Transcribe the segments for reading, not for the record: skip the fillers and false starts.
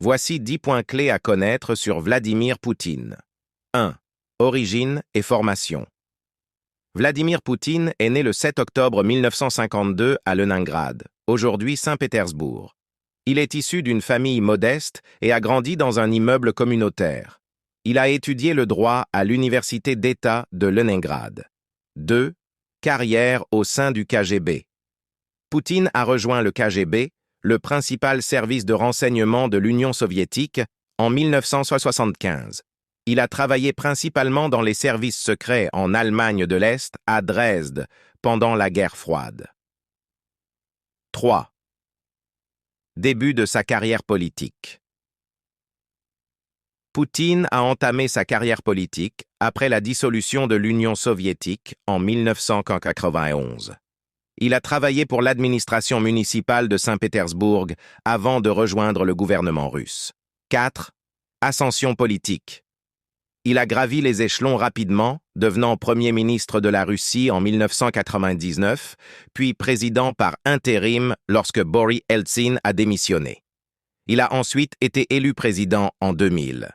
Voici 10 points clés à connaître sur Vladimir Poutine. 1. Origine et formation. Vladimir Poutine est né le 7 octobre 1952 à Leningrad, aujourd'hui Saint-Pétersbourg. Il est issu d'une famille modeste et a grandi dans un immeuble communautaire. Il a étudié le droit à l'Université d'État de Leningrad. 2. Carrière au sein du KGB. Poutine a rejoint le KGB, le principal service de renseignement de l'Union soviétique, en 1975. Il a travaillé principalement dans les services secrets en Allemagne de l'Est, à Dresde, pendant la guerre froide. 3. Début de sa carrière politique. Poutine a entamé sa carrière politique après la dissolution de l'Union soviétique en 1991. Il a travaillé pour l'administration municipale de Saint-Pétersbourg avant de rejoindre le gouvernement russe. 4. Ascension politique. Il a gravi les échelons rapidement, devenant Premier ministre de la Russie en 1999, puis président par intérim lorsque Boris Eltsine a démissionné. Il a ensuite été élu président en 2000.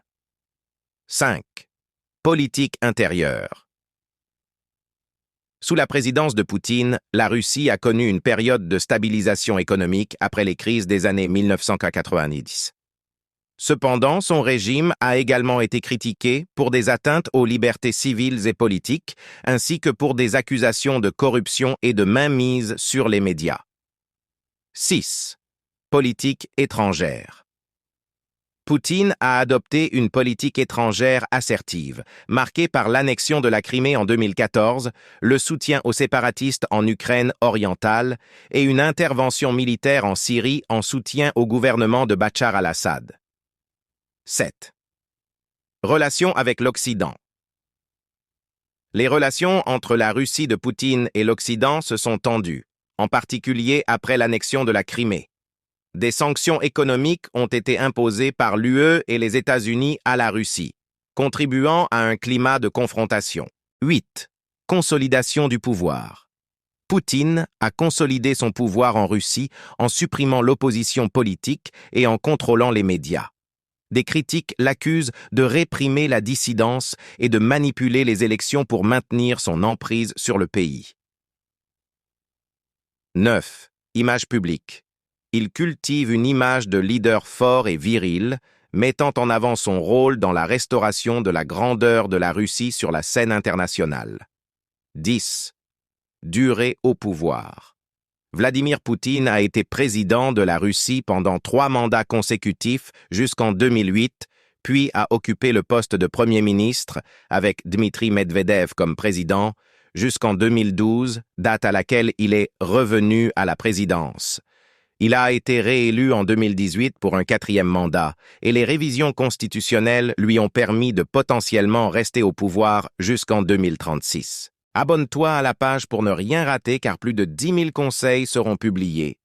5. Politique intérieure. Sous la présidence de Poutine, la Russie a connu une période de stabilisation économique après les crises des années 1990. Cependant, son régime a également été critiqué pour des atteintes aux libertés civiles et politiques, ainsi que pour des accusations de corruption et de mainmise sur les médias. 6. Politique étrangère. Poutine a adopté une politique étrangère assertive, marquée par l'annexion de la Crimée en 2014, le soutien aux séparatistes en Ukraine orientale et une intervention militaire en Syrie en soutien au gouvernement de Bachar al-Assad. 7. Relations avec l'Occident. Les relations entre la Russie de Poutine et l'Occident se sont tendues, en particulier après l'annexion de la Crimée. Des sanctions économiques ont été imposées par l'UE et les États-Unis à la Russie, contribuant à un climat de confrontation. 8. Consolidation du pouvoir. Poutine a consolidé son pouvoir en Russie en supprimant l'opposition politique et en contrôlant les médias. Des critiques l'accusent de réprimer la dissidence et de manipuler les élections pour maintenir son emprise sur le pays. 9. Image publique. Il cultive une image de leader fort et viril, mettant en avant son rôle dans la restauration de la grandeur de la Russie sur la scène internationale. 10. Durée au pouvoir. Vladimir Poutine a été président de la Russie pendant 3 mandats consécutifs jusqu'en 2008, puis a occupé le poste de Premier ministre, avec Dmitri Medvedev comme président, jusqu'en 2012, date à laquelle il est revenu à la présidence. Il a été réélu en 2018 pour un 4e mandat, et les révisions constitutionnelles lui ont permis de potentiellement rester au pouvoir jusqu'en 2036. Abonne-toi à la page pour ne rien rater car plus de 10 000 conseils seront publiés.